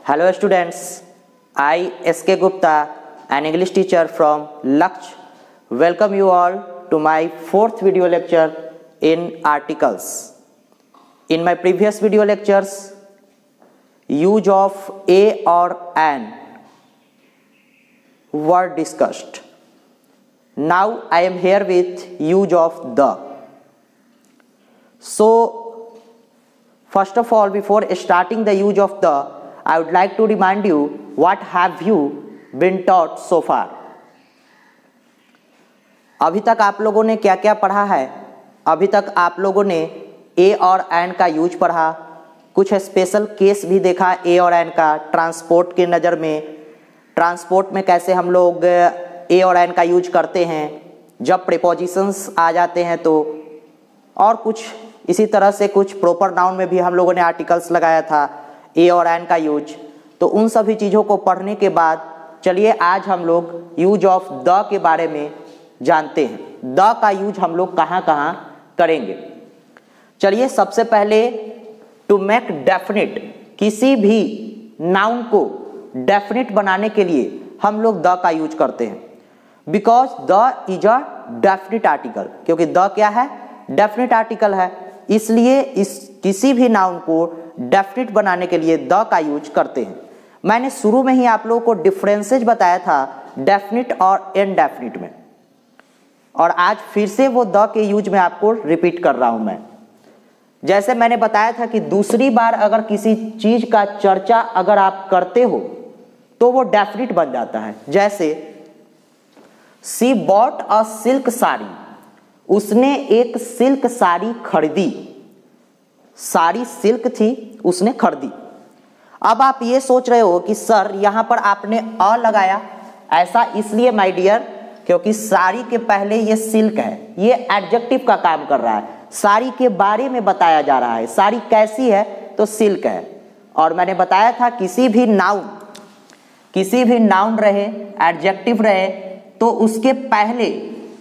Hello students, I S.K. Gupta, an English teacher from Laksh, welcome you all to my fourth video lecture in articles. In my previous video lectures, use of a or an were discussed. Now I am here with use of the. So first of all, before starting the use of the, I would like to remind you what have you been taught so far. अभी तक आप लोगों ने क्या क्या पढ़ा है? अभी तक आप लोगों ने ए और एन का यूज पढ़ा, कुछ स्पेशल केस भी देखा ए और एन का ट्रांसपोर्ट के नज़र में, ट्रांसपोर्ट में कैसे हम लोग ए और एन का यूज करते हैं जब प्रीपोजिशंस आ जाते हैं तो, और कुछ इसी तरह से कुछ प्रॉपर नाउन में भी हम लोगों ने आर्टिकल्स लगाया था ए और एन का यूज। तो उन सभी चीज़ों को पढ़ने के बाद चलिए आज हम लोग यूज ऑफ द के बारे में जानते हैं। द का यूज हम लोग कहाँ कहाँ करेंगे। चलिए सबसे पहले टू मेक डेफिनिट, किसी भी नाउन को डेफिनिट बनाने के लिए हम लोग द का यूज करते हैं। Because the is a definite article, क्योंकि द क्या है? डेफिनिट आर्टिकल है, इसलिए इस किसी भी नाउन को डेफिनिट बनाने के लिए द का यूज करते हैं। मैंने शुरू में ही आप लोगों को डिफरेंसेस बताया था डेफिनिट और इनडेफिनिट में, और आज फिर से वो द के यूज में आपको रिपीट कर रहा हूं मैं। जैसे मैंने बताया था कि दूसरी बार अगर किसी चीज का चर्चा अगर आप करते हो तो वो डेफिनिट बन जाता है। जैसे सी बॉट अ सिल्क साड़ी, उसने एक सिल्क साड़ी खरीदी। साड़ी सिल्क थी, उसने खरीदी। अब आप ये सोच रहे हो कि सर यहां पर आपने अ लगाया, ऐसा इसलिए माय डियर क्योंकि साड़ी के पहले ये सिल्क है, ये एडजेक्टिव का काम कर रहा है, साड़ी के बारे में बताया जा रहा है। साड़ी कैसी है? तो सिल्क है। और मैंने बताया था किसी भी नाउन रहे, एडजेक्टिव रहे, तो उसके पहले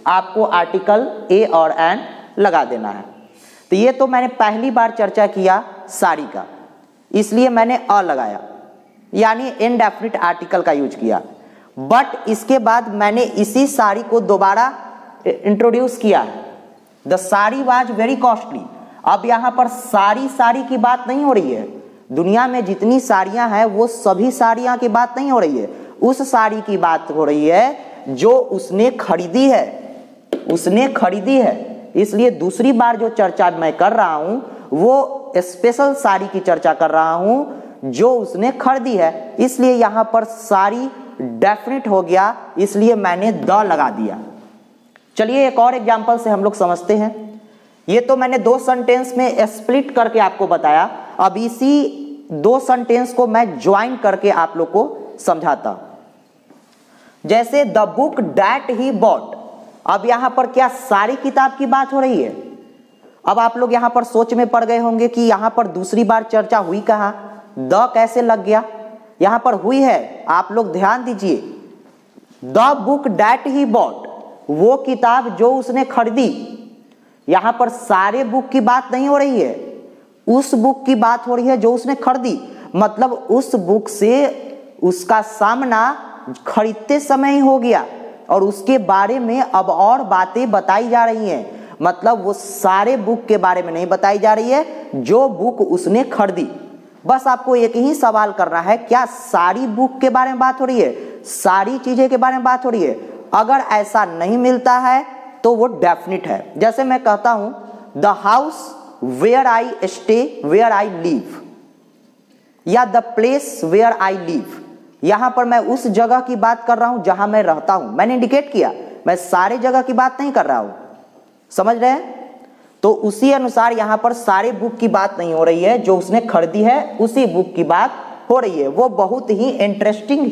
आपको आर्टिकल ए और एन लगा देना है। तो ये तो मैंने पहली बार चर्चा किया साड़ी का, इसलिए मैंने अ लगाया, यानी इनडेफिनिट आर्टिकल का यूज किया। बट इसके बाद मैंने इसी साड़ी को दोबारा इंट्रोड्यूस किया है। The sari was very costly. अब यहाँ पर साड़ी की बात नहीं हो रही है। दुनिया में जितनी साड़ियाँ हैं वो सभी साड़ियाँ की बात नहीं हो रही है, उस साड़ी की बात हो रही है जो उसने खरीदी है। इसलिए दूसरी बार जो चर्चा मैं कर रहा हूं वो स्पेशल साड़ी की चर्चा कर रहा हूं जो उसने खरीदी है, इसलिए यहां पर साड़ी डेफिनिट हो गया, इसलिए मैंने द लगा दिया। चलिए एक और एग्जांपल से हम लोग समझते हैं। ये तो मैंने दो सेंटेंस में स्प्लिट करके आपको बताया, अब इसी दो सेंटेंस को मैं ज्वाइन करके आप लोग को समझाता हूं। जैसे the book that he bought, अब यहां पर क्या सारी किताब की बात हो रही है? अब आप लोग यहां पर सोच में पड़ गए होंगे कि यहां पर दूसरी बार चर्चा हुई कहां, द कैसे लग गया? यहां पर हुई है, आप लोग ध्यान दीजिए। The book that he bought, वो किताब जो उसने खरीदी। यहां पर सारे बुक की बात नहीं हो रही है, उस बुक की बात हो रही है जो उसने खरीदी। मतलब उस बुक से उसका सामना खरीदते समय ही हो गया और उसके बारे में अब और बातें बताई जा रही हैं। मतलब वो सारे बुक के बारे में नहीं बताई जा रही है जो बुक उसने खरीदी। बस आपको एक ही सवाल करना है, क्या सारी बुक के बारे में बात हो रही है, सारी चीजें के बारे में बात हो रही है? अगर ऐसा नहीं मिलता है तो वो डेफिनिट है। जैसे मैं कहता हूं the house where I stay where I live, या the place where I live, यहां पर मैं उस जगह की बात कर रहा हूं जहां मैं रहता हूं। मैंने इंडिकेट किया, मैं सारे जगह की बात नहीं कर रहा हूं, समझ रहे हैं? तो उसी अनुसार यहां पर सारे बुक की बात नहीं हो रही है, जो उसने खरीदी है उसी बुक की बात हो रही है। वो बहुत ही इंटरेस्टिंग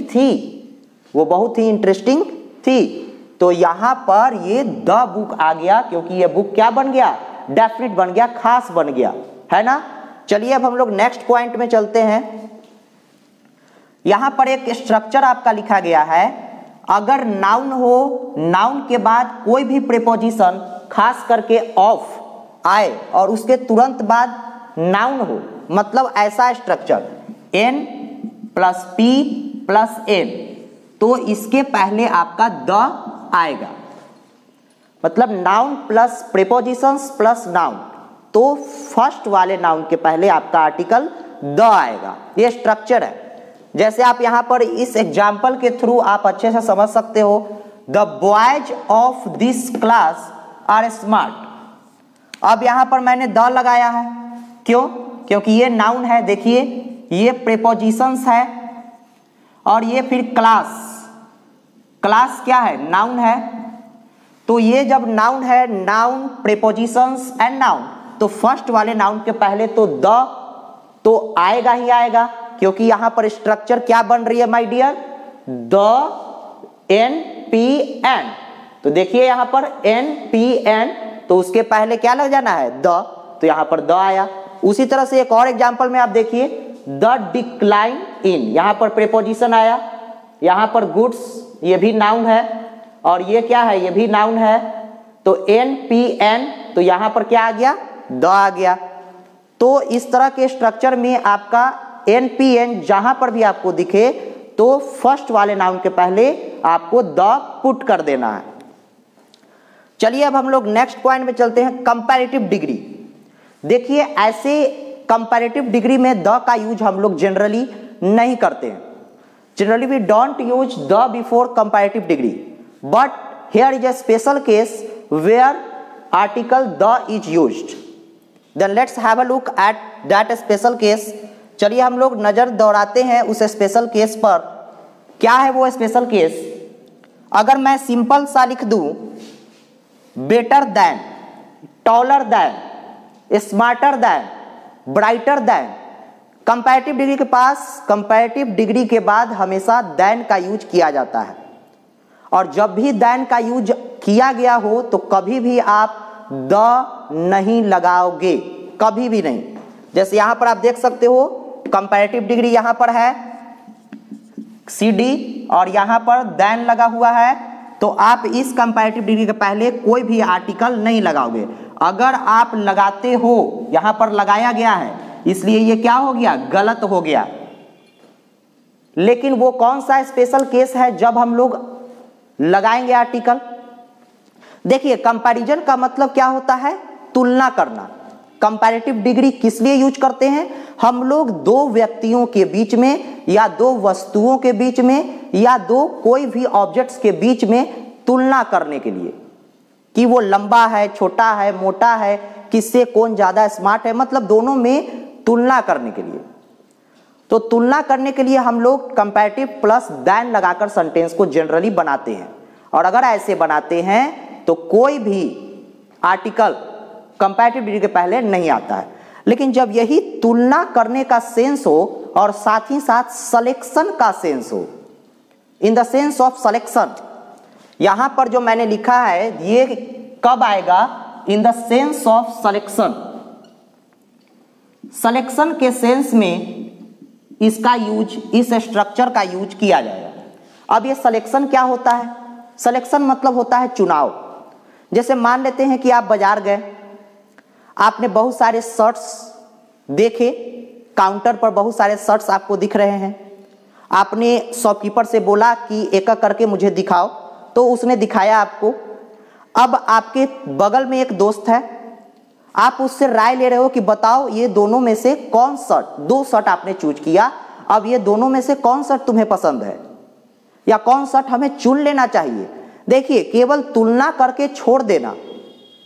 थी, तो यहां पर ये द बुक आ गया, क्योंकि ये बुक क्या बन गया? डेफिनिट बन गया, खास बन गया, है ना? चलिए अब हम लोग नेक्स्ट पॉइंट में चलते हैं। यहां पर एक स्ट्रक्चर आपका लिखा गया है। अगर नाउन हो, नाउन के बाद कोई भी प्रीपोजिशन खास करके ऑफ आए और उसके तुरंत बाद नाउन हो, मतलब ऐसा structure N plus P plus N, तो इसके पहले आपका द आएगा, मतलब noun plus prepositions plus noun, तो फर्स्ट वाले नाउन के पहले आपका आर्टिकल द आएगा। ये स्ट्रक्चर है। जैसे आप यहां पर इस एग्जाम्पल के थ्रू आप अच्छे से समझ सकते हो, the boys of this class are smart. अब यहां पर मैंने द लगाया है, क्यों? क्योंकि ये नाउन है। देखिए ये प्रीपोजिशंस है और ये फिर क्लास, क्लास क्या है? नाउन है। तो ये जब नाउन है, नाउन प्रीपोजिशंस एंड नाउन, तो फर्स्ट वाले नाउन के पहले तो द तो आएगा ही आएगा, क्योंकि यहां पर स्ट्रक्चर क्या बन रही है my dear? The N P N. तो देखिए यहां पर एन पी एन, तो उसके पहले क्या लग जाना है? द, तो यहां पर द आया। उसी तरह से एक और एग्जांपल में आप देखिए, द डिक्लाइन इन, यहां पर प्रीपोजिशन आया, यहां पर गुड्स, ये भी नाउन है, और ये क्या है? ये भी नाउन है। तो एन पी एन, तो यहां पर क्या आ गया? द आ गया। तो इस तरह के स्ट्रक्चर में आपका एन पी एन जहां पर भी आपको दिखे तो फर्स्ट वाले नाउन के पहले आपको द पुट कर देना है। चलिए अब हम लोग नेक्स्ट पॉइंट में चलते हैं, कंपैरेटिव डिग्री। देखिए ऐसे कंपैरेटिव डिग्री में द का यूज हम लोग जनरली नहीं करते हैं। Generally we don't use the before comparative degree, but here is a special case where article the is used. Then let's have a look at that special case. चलिए हम लोग नजर दौड़ाते हैं उस स्पेशल केस पर। क्या है वो स्पेशल केस? अगर मैं सिंपल सा लिख दूं better than, taller than, smarter than, brighter then, comparative degree के पास कंपैरेटिव डिग्री के बाद हमेशा देन का यूज किया जाता है, और जब भी देन का यूज किया गया हो तो कभी भी आप द नहीं लगाओगे, कभी भी नहीं। जैसे यहां पर आप देख सकते हो कंपैरेटिव डिग्री यहां पर है CD और यहां पर देन लगा हुआ है, तो आप इस कंपैरेटिव डिग्री के पहले कोई भी आर्टिकल नहीं लगाओगे। अगर आप लगाते हो, यहां पर लगाया गया है इसलिए ये क्या हो गया? गलत हो गया। लेकिन वो कौन सा स्पेशल केस है जब हम लोग लगाएंगे आर्टिकल? देखिए कंपैरिजन का मतलब क्या होता है? तुलना करना। कंपैरेटिव डिग्री किस लिए यूज करते हैं? हम लोग दो व्यक्तियों के बीच में या दो वस्तुओं के बीच में या दो कोई भी ऑब्जेक्ट्स के बीच में तुलना करने के लिए, कि वो लंबा है, छोटा है, मोटा है, किससे कौन ज्यादा स्मार्ट है, मतलब दोनों में तुलना करने के लिए। तो तुलना करने के लिए हम लोग कंपैरेटिव प्लस देन लगाकर सेंटेंस को जनरली बनाते हैं, और अगर ऐसे बनाते हैं तो कोई भी आर्टिकल कंपैरेटिव डिग्री के पहले नहीं आता है। लेकिन जब यही तुलना करने का सेंस हो और साथ ही साथ सिलेक्शन का सेंस हो, in the sense of selection, यहां पर जो मैंने लिखा है ये कब आएगा? In the sense of selection. Selection के सेंस में इसका यूज, इस स्ट्रक्चर का यूज किया जाएगा। अब ये सिलेक्शन क्या होता है? सिलेक्शन मतलब होता है चुनाव। जैसे मान लेते हैं कि आप बाजार गए, आपने बहुत सारे शर्ट्स देखे, काउंटर पर बहुत सारे शर्ट्स आपको दिख रहे हैं। आपने शॉपकीपर से बोला कि एक एक करके मुझे दिखाओ, तो उसने दिखाया आपको। अब आपके बगल में एक दोस्त है, आप उससे राय ले रहे हो कि बताओ ये दोनों में से कौन शर्ट, दो शर्ट आपने चूज किया, अब ये दोनों में से कौन शर्ट तुम्हें पसंद है या कौन शर्ट हमें चुन लेना चाहिए। देखिए केवल तुलना करके छोड़ देना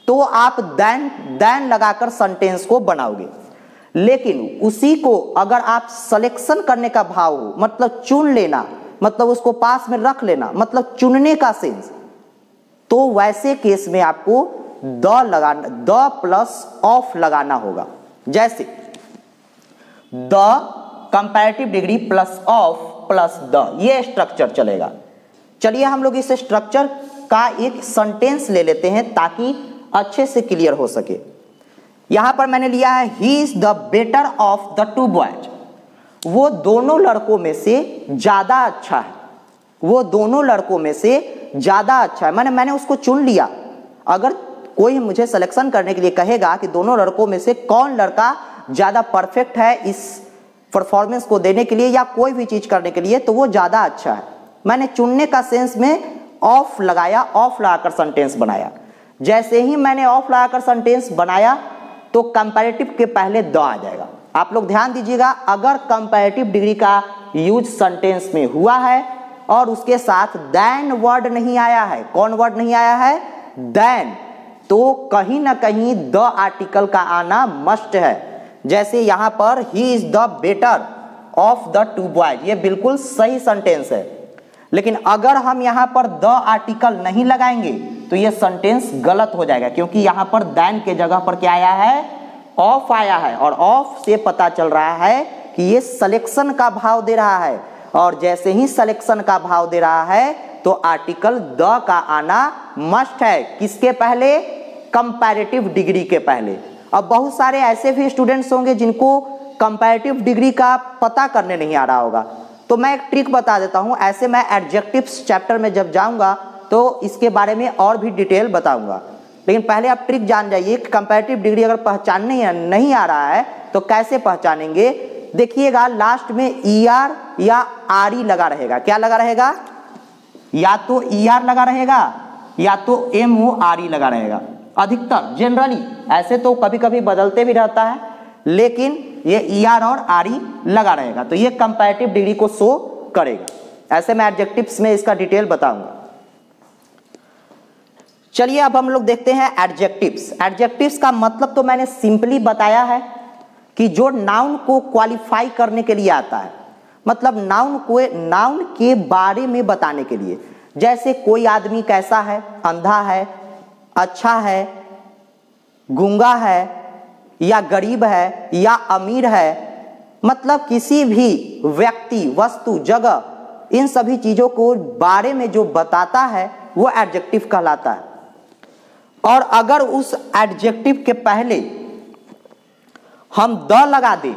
तो आप देन लगाकर सेंटेंस को बनाओगे, लेकिन उसी को अगर आप सिलेक्शन करने का भाव हो, मतलब चुन लेना, मतलब उसको पास में रख लेना, मतलब चुनने का सेंस, तो वैसे केस में आपको द लगाना, द प्लस ऑफ लगाना होगा। जैसे the comparative degree plus of plus the, ये स्ट्रक्चर चलेगा। चलिए हम लोग इस स्ट्रक्चर का एक सेंटेंस ले लेते हैं ताकि अच्छे से क्लियर हो सके। यहां पर मैंने लिया है he is the better of the two boys, वो दोनों लड़कों में से ज्यादा अच्छा है, वो दोनों लड़कों में से ज्यादा अच्छा है। मैंने उसको चुन लिया। अगर कोई मुझे सिलेक्शन करने के लिए कहेगा कि दोनों लड़कों में से कौन लड़का ज्यादा परफेक्ट है इस परफॉर्मेंस को देने के लिए या कोई भी चीज करने के लिए तो वो ज्यादा अच्छा है। मैंने चुनने का सेंस में ऑफ लगाया, ऑफ लगाकर सेंटेंस बनाया। जैसे ही मैंने ऑफ लगाकर सेंटेंस बनाया तो कंपैरेटिव के पहले द आ जाएगा। आप लोग ध्यान दीजिएगा, अगर कंपैरेटिव डिग्री का यूज सेंटेंस में हुआ है और उसके साथ देन वर्ड नहीं आया है, कौन वर्ड नहीं आया है, देन, तो कहीं ना कहीं द आर्टिकल का आना मस्ट है। जैसे यहां पर he is the better of the two boys, ये बिल्कुल सही सेंटेंस है। लेकिन अगर हम यहां पर द आर्टिकल नहीं लगाएंगे तो ये सेंटेंस गलत हो जाएगा, क्योंकि यहां पर देन के जगह पर क्या आया है, ऑफ आया है। और ऑफ से पता चल रहा है कि ये सिलेक्शन का भाव दे रहा है, और जैसे ही सिलेक्शन का भाव दे रहा है तो आर्टिकल द का आना मस्ट है। किसके पहले, कंपैरेटिव डिग्री के पहले। अब बहुत सारे ऐसे भी स्टूडेंट्स होंगे जिनको कंपैरेटिव डिग्री का पता करने नहीं आ रहा होगा, तो मैं एक ट्रिक बता देता हूं। ऐसे मैं एडजेक्टिव्स चैप्टर में जब जाऊंगा तो इसके बारे में और भी डिटेल बताऊंगा, लेकिन पहले आप ट्रिक जान जाइए कि कंपैरेटिव डिग्री अगर पहचानने नहीं आ रहा है तो कैसे पहचानेंगे। देखिएगा लास्ट में ER या RE लगा रहेगा। क्या लगा रहेगा, या तो ER लगा रहेगा या तो MORE लगा रहेगा। अधिकतर जनरली, ऐसे तो कभी कभी बदलते भी रहता है, लेकिन ये ER और RE लगा रहेगा, तो ये कंपैरेटिव डिग्री को शो करेगा। ऐसे मैं एडजेक्टिव्स में इसका डिटेल बताऊंगा। चलिए अब हम लोग देखते हैं एडजेक्टिव्स। एडजेक्टिव्स का मतलब तो मैंने सिंपली बताया है कि जो नाउन को क्वालिफाई करने के लिए आता है, मतलब नाउन के बारे में बताने के लिए। जैसे कोई आदमी कैसा है, अंधा है, अच्छा है, गूंगा है, या गरीब है, या अमीर है, मतलब किसी भी व्यक्ति, वस्तु, जगह, इन सभी चीजों को बारे में जो बताता है वो एडजेक्टिव कहलाता है। और अगर उस एडजेक्टिव के पहले हम द लगा दें,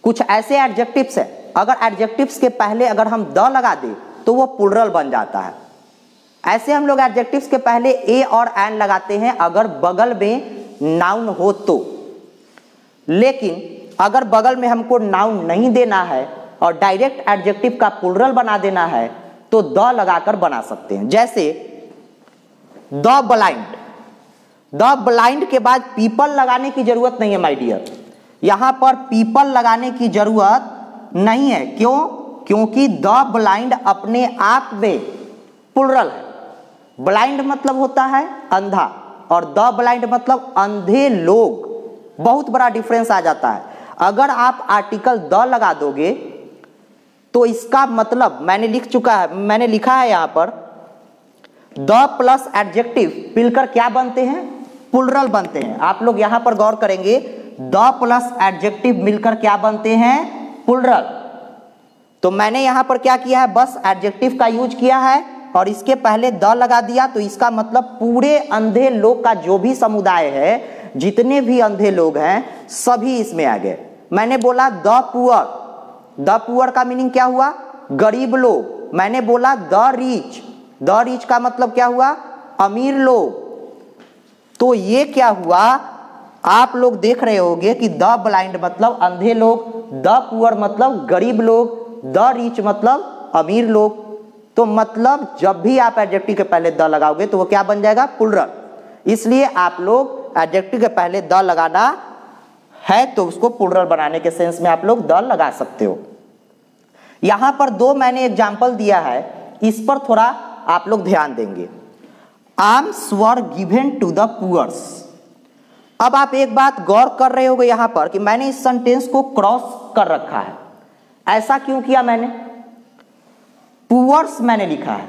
कुछ ऐसे एडजेक्टिव्स है, अगर एडजेक्टिव्स के पहले अगर हम द लगा दें तो वो प्लुरल बन जाता है। ऐसे हम लोग एडजेक्टिव्स के पहले ए और एन लगाते हैं अगर बगल में नाउन हो तो। लेकिन अगर बगल में हमको नाउन नहीं देना है और डायरेक्ट एडजेक्टिव का प्लुरल बना देना है तो द लगाकर बना सकते हैं। जैसे द ब्लाइंड, द ब्लाइंड के बाद पीपल लगाने की जरूरत नहीं है माय डियर, यहां पर पीपल लगाने की जरूरत नहीं है। क्यों? क्योंकि द ब्लाइंड अपने आप में प्लुरल है। ब्लाइंड मतलब होता है अंधा और द ब्लाइंड मतलब अंधे लोग, बहुत बड़ा डिफरेंस आ जाता है। अगर आप आर्टिकल द लगा दोगे तो इसका मतलब मैंने लिखा है यहां पर द प्लस एडजेक्टिव मिलकर क्या बनते हैं, प्लुरल बनते हैं। आप लोग यहां पर गौर करेंगे, द प्लस एडजेक्टिव मिलकर क्या बनते हैं, प्लुरल। तो मैंने यहां पर क्या किया है, बस एडजेक्टिव का यूज किया है और इसके पहले द लगा दिया, तो इसका मतलब पूरे अंधे लोग का जो भी समुदाय है, जितने भी अंधे लोग हैं सभी इसमें आ गए। मैंने बोला द पुअर, द पुअर का मीनिंग क्या हुआ, गरीब लोग। मैंने बोला द रिच, द रिच का मतलब क्या हुआ, अमीर लोग। तो ये क्या हुआ, आप लोग देख रहे होंगे कि द ब्लाइंड मतलब अंधे लोग, द पुअर मतलब गरीब लोग, द रिच मतलब अमीर लोग। तो मतलब जब भी आप एडजेक्टिव के पहले द लगाओगे तो वो क्या बन जाएगा, प्लुरल। इसलिए आप लोग एडजेक्टिव के पहले द लगाना है तो उसको प्लुरल बनाने के सेंस में आप लोग द लगा सकते हो। यहां पर दो मैंने एग्जाम्पल दिया है, इस पर थोड़ा आप लोग ध्यान देंगे। Arms were given to the poors. अब आप एक बात गौर कर रहे होगे यहां पर कि मैंने इस सेंटेंस को क्रॉस कर रखा है। ऐसा क्यों किया मैंने, पुअर्स मैंने लिखा है,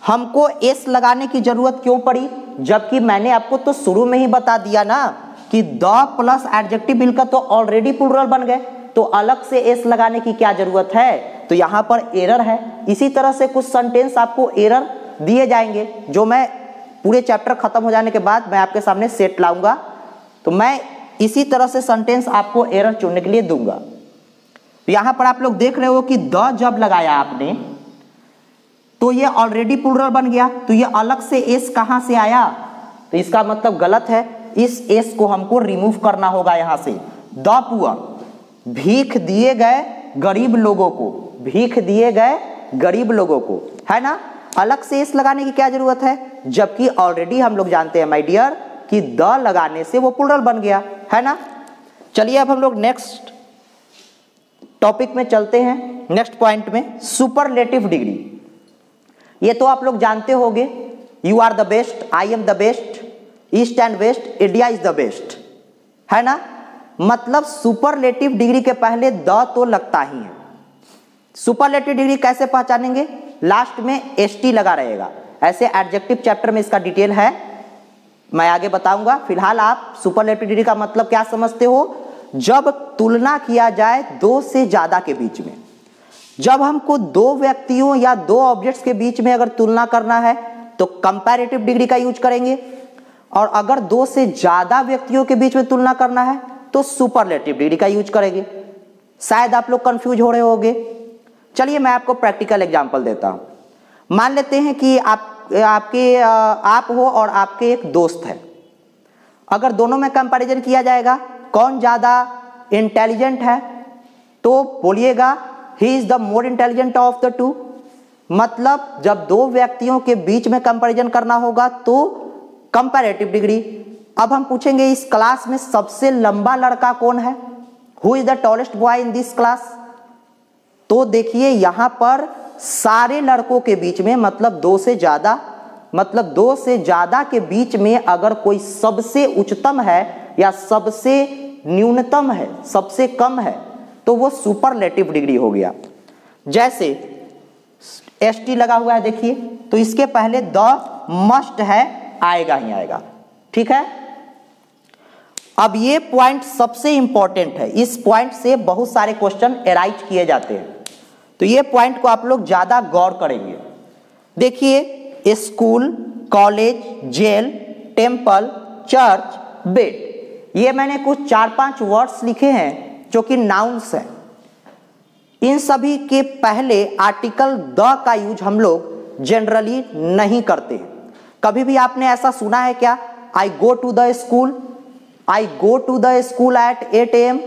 हमको एस लगाने की जरूरत क्यों पड़ी, जबकि मैंने आपको तो शुरू में ही बता दिया ना कि द प्लस एडजेक्टिव मिलकर तो ऑलरेडी प्लुरल बन गए, तो अलग से एस लगाने की क्या जरूरत है। तो यहां पर एरर है। इसी तरह से कुछ सेंटेंस आपको एरर दिए जाएंगे जो मैं पूरे चैप्टर खत्म हो जाने के बाद मैं आपके सामने सेट लाऊंगा, तो मैं इसी तरह से सेंटेंस आपको एरर चुनने के लिए दूंगा। तो यहां पर आप लोग देख रहे हो कि द जब लगाया आपने तो ये ऑलरेडी प्लुरल बन गया, तो ये अलग से एस कहां से आया, तो इसका मतलब गलत है। इस एस को हमको रिमूव करना होगा यहां से, द पुअर। भीख दिए गए गरीब लोगों को, भीख दिए गए गरीब लोगों को, है ना। अलग से एस लगाने की क्या जरूरत है, जबकि ऑलरेडी हम लोग जानते हैं माय डियर कि द लगाने से वो प्लूरल बन गया, है ना। चलिए अब हम लोग नेक्स्ट टॉपिक में चलते हैं, नेक्स्ट पॉइंट में, सुपरलेटिव डिग्री। ये तो आप लोग जानते होंगे, you are the best, I am the best, east and west, India is the best, है ना। मतलब सुपरलेटिव डिग्री के पहले द तो लगता ही है। सुपरलेटिव डिग्री कैसे पहचानेंगे, लास्ट में एसटी लगा रहेगा। ऐसे एडजेक्टिव चैप्टर में इसका डिटेल है, मैं आगे बताऊंगा। फिलहाल आप सुपरलेटिव डिग्री का मतलब क्या समझते हो, जब तुलना किया जाए दो से ज्यादा के बीच में। जब हमको दो व्यक्तियों या दो ऑब्जेक्ट्स के बीच में अगर तुलना करना है तो कंपैरेटिव डिग्री का यूज करेंगे, और अगर दो से ज्यादा व्यक्तियों के बीच में तुलना करना है तो सुपरलेटिव डिग्री का यूज करेंगे। शायद आप लोग कंफ्यूज हो रहे होंगे। चलिए मैं आपको प्रैक्टिकल एग्जांपल देता हूं। मान लेते हैं कि आप हो और आपके एक दोस्त है। अगर दोनों में कंपैरिजन किया जाएगा कौन ज्यादा इंटेलिजेंट है, तो बोलिएगा he is the more intelligent of the two. मतलब जब दो व्यक्तियों के बीच में कंपैरिजन करना होगा तो कंपैरेटिव डिग्री। अब हम पूछेंगे इस क्लास में सबसे लंबा लड़का कौन है, who is the tallest boy in this class. तो देखिए यहां पर सारे लड़कों के बीच में, मतलब दो से ज्यादा के बीच में अगर कोई सबसे उच्चतम है या सबसे न्यूनतम है, सबसे कम है, तो वो सुपरलेटिव डिग्री हो गया। जैसे एसटी लगा हुआ है देखिए, तो इसके पहले द मस्ट है, आएगा ही आएगा, ठीक है। अब ये पॉइंट सबसे इंपॉर्टेंट है, इस पॉइंट से बहुत सारे क्वेश्चन एराइज किए जाते हैं, तो ये पॉइंट को आप लोग ज्यादा गौर करेंगे। देखिए school, college, jail, temple, church, bed, ये मैंने कुछ 4-5 वर्ड्स लिखे हैं जो कि नाउन्स हैं। इन सभी के पहले आर्टिकल द का यूज हम लोग जनरली नहीं करते हैं। कभी भी आपने ऐसा सुना है क्या, I go to the school, I go to the school at 8 AM,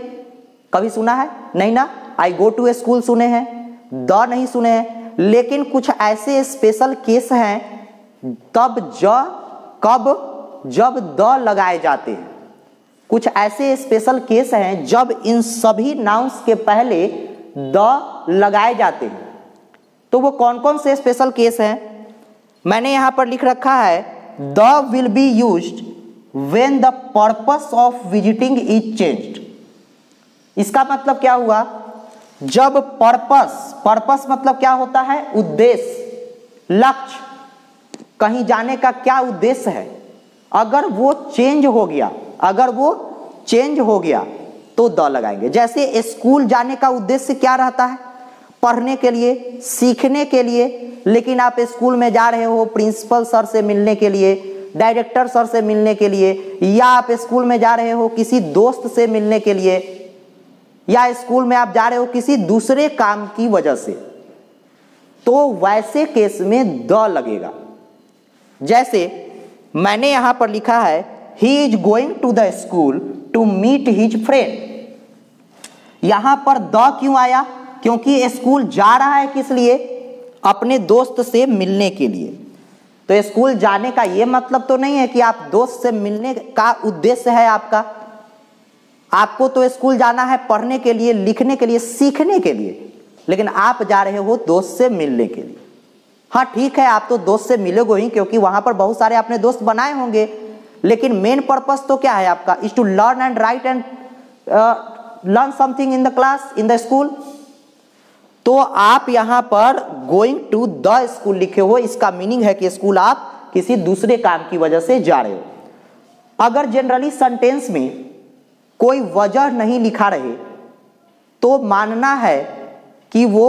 कभी सुना है? नहीं ना। आई गो टू स्कूल सुने हैं, द नहीं सुने हैं। लेकिन कुछ ऐसे स्पेशल केस हैं जब द लगाए जाते हैं। कुछ ऐसे स्पेशल केस हैं जब इन सभी नाउन्स के पहले द लगाए जाते हैं। तो वो कौन कौन से स्पेशल केस हैं, मैंने यहां पर लिख रखा है। The will be used when the purpose of visiting is changed. इसका मतलब क्या हुआ, जब पर्पस मतलब क्या होता है, उद्देश्य, लक्ष्य, कहीं जाने का क्या उद्देश्य है, अगर वो चेंज हो गया तो द लगाएंगे। जैसे स्कूल जाने का उद्देश्य क्या रहता है, पढ़ने के लिए, सीखने के लिए, लेकिन आप स्कूल में जा रहे हो प्रिंसिपल सर से मिलने के लिए, डायरेक्टर सर से मिलने के लिए, या आप स्कूल में जा रहे हो किसी दोस्त से मिलने के लिए, या स्कूल में आप जा रहे हो किसी दूसरे काम की वजह से, तो वैसे केस में द लगेगा। जैसे मैंने यहां पर लिखा है he is going to the school to meet his friend. यहां पर द क्यों आया, क्योंकि स्कूल जा रहा है किस लिए, अपने दोस्त से मिलने के लिए। तो स्कूल जाने का यह मतलब तो नहीं है कि आप दोस्त से मिलने का उद्देश्य है आपको तो स्कूल जाना है पढ़ने के लिए, लिखने के लिए, सीखने के लिए, लेकिन आप जा रहे हो दोस्त से मिलने के लिए। हाँ ठीक है, आप तो दोस्त से मिलोगे ही, क्योंकि वहां पर बहुत सारे आपने दोस्त बनाए होंगे, लेकिन मेन पर्पस तो क्या है आपका, is to learn and write and learn something in the class, in the school. तो आप यहां पर गोइंग टू द स्कूल लिखे हो, इसका मीनिंग है कि स्कूल आप किसी दूसरे काम की वजह से जा रहे हो। अगर जनरली सेंटेंस में कोई वजह नहीं लिखा रहे तो मानना है कि वो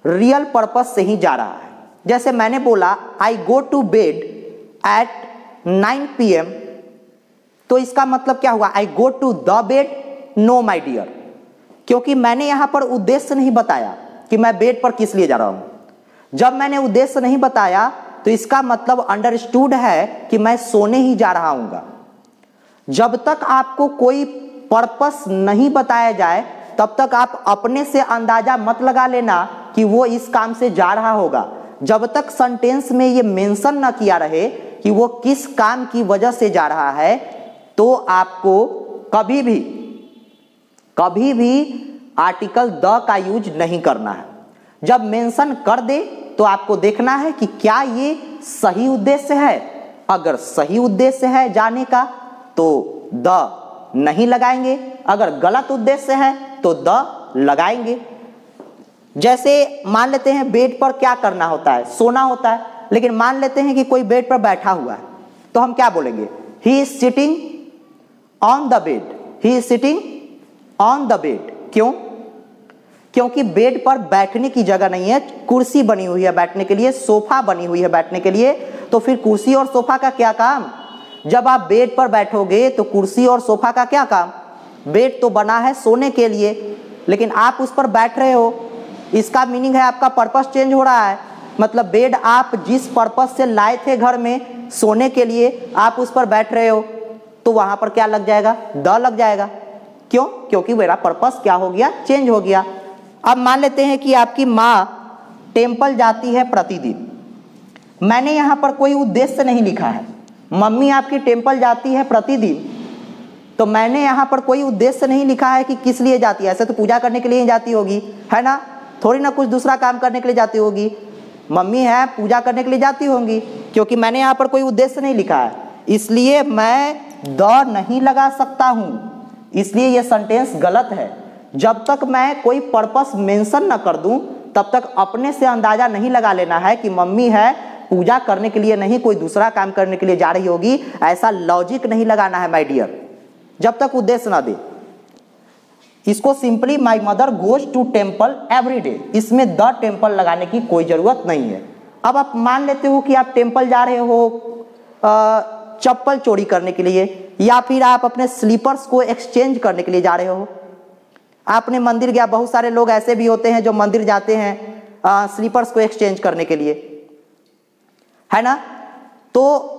रियल पर्पस से ही जा रहा है। जैसे मैंने बोला I go to bed at 9 PM, तो इसका मतलब क्या हुआ, I go to the bed, no my dear, क्योंकि मैंने यहां पर उद्देश्य नहीं बताया कि मैं बेड पर किस लिए जा रहा हूं। जब मैंने उद्देश्य नहीं बताया तो इसका मतलब अंडरस्टूड है कि मैं सोने ही जा रहा हूंगा। जब तक आपको कोई पर्पस नहीं बताया जाए तब तक आप अपने से अंदाजा मत लगा लेना कि वो इस काम से जा रहा होगा। जब तक सेंटेंस में ये मेंशन ना किया रहे कि वो किस काम की वजह से जा रहा है, तो आपको कभी भी आर्टिकल द का यूज नहीं करना है। जब मेंशन कर दे तो आपको देखना है कि क्या ये सही उद्देश्य है। अगर सही उद्देश्य है जाने का तो द नहीं लगाएंगे, अगर गलत उद्देश्य है तो द लगाएंगे। जैसे मान लेते हैं बेड पर क्या करना होता है, सोना होता है, लेकिन मान लेते हैं कि कोई बेड पर बैठा हुआ है, तो हम क्या बोलेंगे, he is sitting on the bed, he is sitting on the bed. क्यों? क्योंकि बेड पर बैठने की जगह नहीं है, कुर्सी बनी हुई है बैठने के लिए, सोफा बनी हुई है बैठने के लिए। तो फिर कुर्सी और सोफा का क्या काम? जब आप बेड पर बैठोगे तो कुर्सी और सोफा का क्या काम? बेड तो बना है सोने के लिए, लेकिन आप उस पर बैठ रहे हो, इसका मीनिंग है आपका पर्पस चेंज हो रहा है। मतलब बेड आप जिस पर्पस से लाए थे घर में सोने के लिए, आप उस पर बैठ रहे हो, तो वहां पर क्या लग जाएगा? द लग जाएगा। क्यों? क्योंकि मेरा पर्पस क्या हो गया? चेंज हो गया। अब मान लेते हैं कि आपकी माँ टेम्पल जाती है प्रतिदिन। मैंने यहाँ पर कोई उद्देश्य नहीं लिखा है, मम्मी आपकी टेम्पल जाती है प्रतिदिन, तो मैंने यहाँ पर कोई उद्देश्य नहीं लिखा है कि किस लिए जाती है। ऐसे तो पूजा करने के लिए ही जाती होगी, है ना? थोड़ी ना कुछ दूसरा काम करने के लिए जाती होगी। मम्मी है पूजा करने के लिए जाती होंगी, क्योंकि मैंने यहाँ पर कोई उद्देश्य नहीं लिखा है, इसलिए मैं द नहीं लगा सकता हूँ। इसलिए यह सेंटेंस गलत है। जब तक मैं कोई पर्पस मेंशन न कर दूं, तब तक अपने से अंदाजा नहीं लगा लेना है कि मम्मी है पूजा करने के लिए नहीं, कोई दूसरा काम करने के लिए जा रही होगी। ऐसा लॉजिक नहीं लगाना है माय डियर, जब तक उद्देश्य ना दे। इसको simply my mother goes to temple every day, इसमें द टेम्पल लगाने की कोई जरूरत नहीं है। अब आप मान लेते हो कि आप टेम्पल जा रहे हो चप्पल चोरी करने के लिए, या फिर आप अपने स्लीपर्स को एक्सचेंज करने के लिए जा रहे हो। आपने मंदिर गया, बहुत सारे लोग ऐसे भी होते हैं जो मंदिर जाते हैं स्लीपर्स को एक्सचेंज करने के लिए, है ना? तो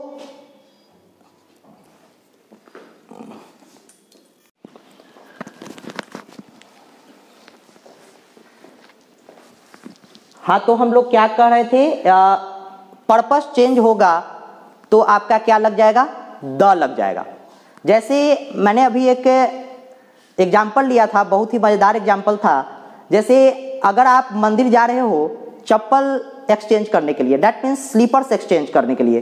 हाँ, तो हम लोग क्या कह रहे थे, पर्पस चेंज होगा तो आपका क्या लग जाएगा? द लग जाएगा। जैसे मैंने अभी एक एग्जाम्पल लिया था, बहुत ही मजेदार एग्जाम्पल था। जैसे अगर आप मंदिर जा रहे हो चप्पल एक्सचेंज करने के लिए, दैट मीन्स स्लीपर्स एक्सचेंज करने के लिए,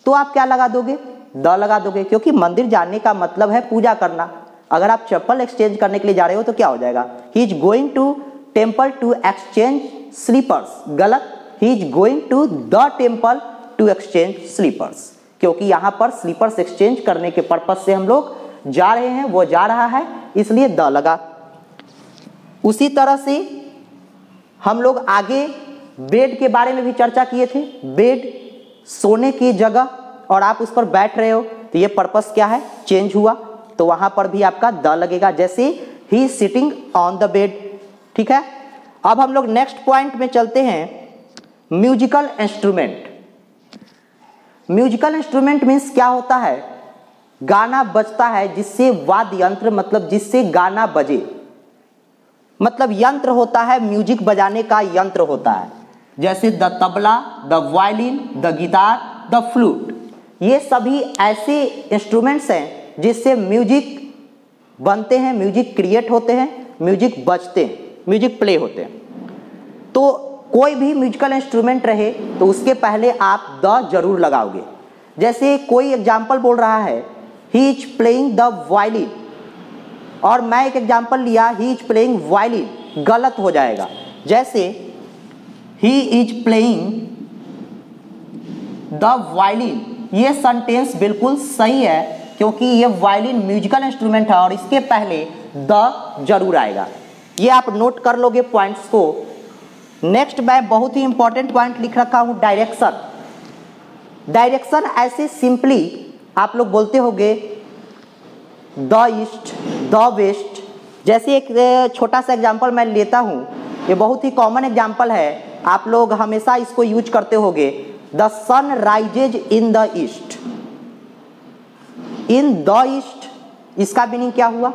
तो आप क्या लगा दोगे? द लगा दोगे, क्योंकि मंदिर जाने का मतलब है पूजा करना। अगर आप चप्पल एक्सचेंज करने के लिए जा रहे हो तो क्या हो जाएगा? He is going to temple to exchange slippers. गलत, he is going to the temple to exchange slippers, क्योंकि यहाँ पर स्लीपर्स एक्सचेंज करने के पर्पस से हम लोग जा रहे हैं, वो जा रहा है, इसलिए द लगा। उसी तरह से हम लोग आगे बेड के बारे में भी चर्चा किए थे। बेड सोने की जगह और आप उस पर बैठ रहे हो, तो ये पर्पस क्या है? चेंज हुआ, तो वहां पर भी आपका द लगेगा, जैसे he is sitting on the bed. ठीक है, अब हम लोग नेक्स्ट पॉइंट में चलते हैं, musical instrument. Musical instrument means क्या होता है? गाना बजता है जिससे वाद्य यंत्र, मतलब जिससे गाना बजे, मतलब यंत्र होता है, म्यूजिक बजाने का यंत्र होता है। जैसे the tabla, the violin, the guitar, the flute, ये सभी ऐसे इंस्ट्रूमेंट्स हैं जिससे म्यूजिक बनते हैं, म्यूजिक क्रिएट होते हैं, म्यूजिक बजते हैं, म्यूजिक प्ले होते हैं। तो कोई भी म्यूजिकल इंस्ट्रूमेंट रहे तो उसके पहले आप द जरूर लगाओगे। जैसे कोई एग्जाम्पल बोल रहा है, he is playing the violin, और मैं एक एग्जाम्पल लिया, ही इज प्लेइंग वायलिन, गलत हो जाएगा। जैसे he is playing the violin, ये सेंटेंस बिल्कुल सही है, क्योंकि ये वायलिन म्यूजिकल इंस्ट्रूमेंट है और इसके पहले द जरूर आएगा। ये आप नोट कर लोगे पॉइंट्स को। नेक्स्ट मैं बहुत ही इंपॉर्टेंट पॉइंट लिख रखा हूं, डायरेक्शन। डायरेक्शन ऐसे सिंपली आप लोग बोलते होंगे द ईस्ट, द वेस्ट। जैसे एक छोटा सा एग्जांपल मैं लेता हूं, ये बहुत ही कॉमन एग्जांपल है, आप लोग हमेशा इसको यूज करते होंगे। The sun rises in the east, in the east, इसका मीनिंग क्या हुआ?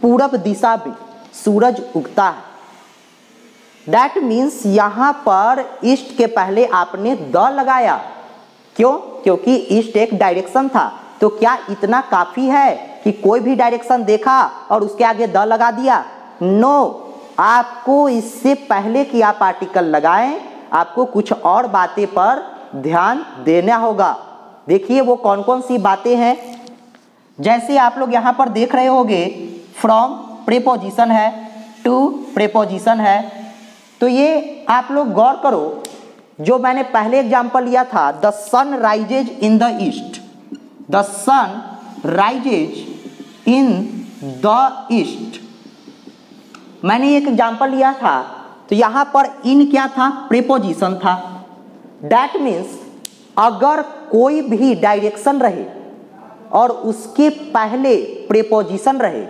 पूरब दिशा में, सूरज उगता है। दैट मीन्स यहाँ पर ईस्ट के पहले आपने द लगाया। क्यों? क्योंकि ईस्ट एक डायरेक्शन था। तो क्या इतना काफी है कि कोई भी डायरेक्शन देखा और उसके आगे द लगा दिया? नो, आपको इससे पहले कि आप आर्टिकल लगाएं, आपको कुछ और बातें पर ध्यान देना होगा। देखिए वो कौन कौन सी बातें हैं। जैसे आप लोग यहाँ पर देख रहे होंगे, फ्रॉम प्रीपोजिशन है, टू प्रीपोजिशन है। तो ये आप लोग गौर करो, जो मैंने पहले एग्जाम्पल लिया था, the sun rises in the east, the sun rises in the east, मैंने एक एग्जाम्पल लिया था। तो यहाँ पर इन क्या था? प्रीपोजिशन था। दैट मीन्स अगर कोई भी डायरेक्शन रहे और उसके पहले प्रीपोजिशन रहे,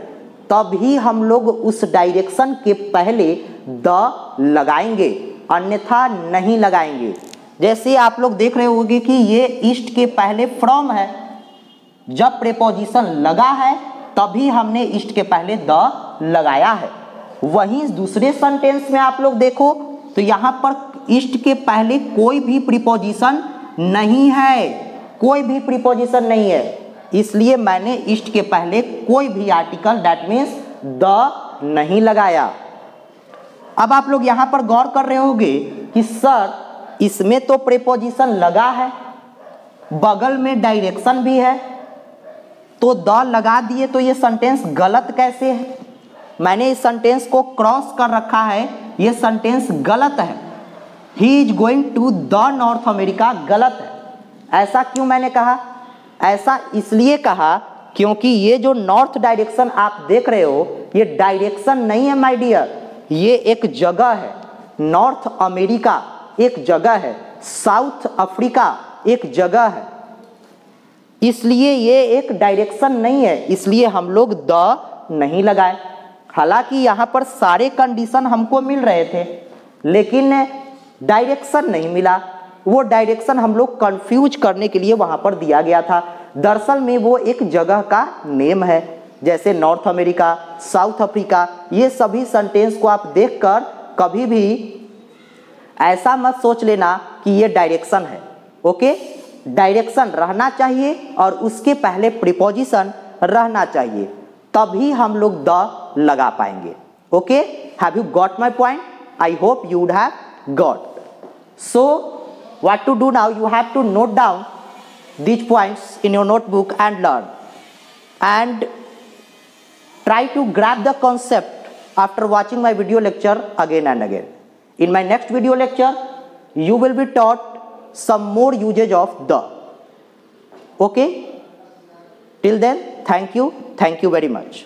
तभी हम लोग उस डायरेक्शन के पहले द लगाएंगे, अन्यथा नहीं लगाएंगे। जैसे आप लोग देख रहे होंगे कि ये ईस्ट के पहले फ्रॉम है, जब प्रीपोजिशन लगा है तभी हमने ईस्ट के पहले द लगाया है। वहीं दूसरे सेंटेंस में आप लोग देखो तो यहाँ पर ईस्ट के पहले कोई भी प्रीपोजिशन नहीं है, कोई भी प्रीपोजिशन नहीं है, इसलिए मैंने ईस्ट के पहले कोई भी आर्टिकल दैट मीन्स द नहीं लगाया। अब आप लोग यहाँ पर गौर कर रहे होंगे कि सर इसमें तो प्रीपोजिशन लगा है, बगल में डायरेक्शन भी है, तो द लगा दिए, तो ये सेंटेंस गलत कैसे है? मैंने इस सेंटेंस को क्रॉस कर रखा है, ये सेंटेंस गलत है। He is going to the North America गलत है। ऐसा क्यों मैंने कहा? ऐसा इसलिए कहा क्योंकि ये जो नॉर्थ डायरेक्शन आप देख रहे हो, ये डायरेक्शन नहीं है माय डियर, ये एक जगह है। नॉर्थ अमेरिका एक जगह है, साउथ अफ्रीका एक जगह है, इसलिए ये एक डायरेक्शन नहीं है, इसलिए हम लोग द नहीं लगाए। हालांकि यहाँ पर सारे कंडीशन हमको मिल रहे थे, लेकिन डायरेक्शन नहीं मिला। वो डायरेक्शन हम लोग कंफ्यूज करने के लिए वहाँ पर दिया गया था। दरअसल में वो एक जगह का नेम है, जैसे नॉर्थ अमेरिका, साउथ अफ्रीका, ये सभी सेंटेंस को आप देखकर कभी भी ऐसा मत सोच लेना कि ये डायरेक्शन है। ओके, डायरेक्शन रहना चाहिए और उसके पहले प्रीपोजिशन रहना चाहिए, तभी हम लोग द लगा पाएंगे। Okay, have you got my point? I hope you would have got. So what to do now? You have to note down these points in your notebook and learn, and try to grab the concept after watching my video lecture again and again. In my next video lecture you will be taught some more usage of the. Okay, till then, thank you very much.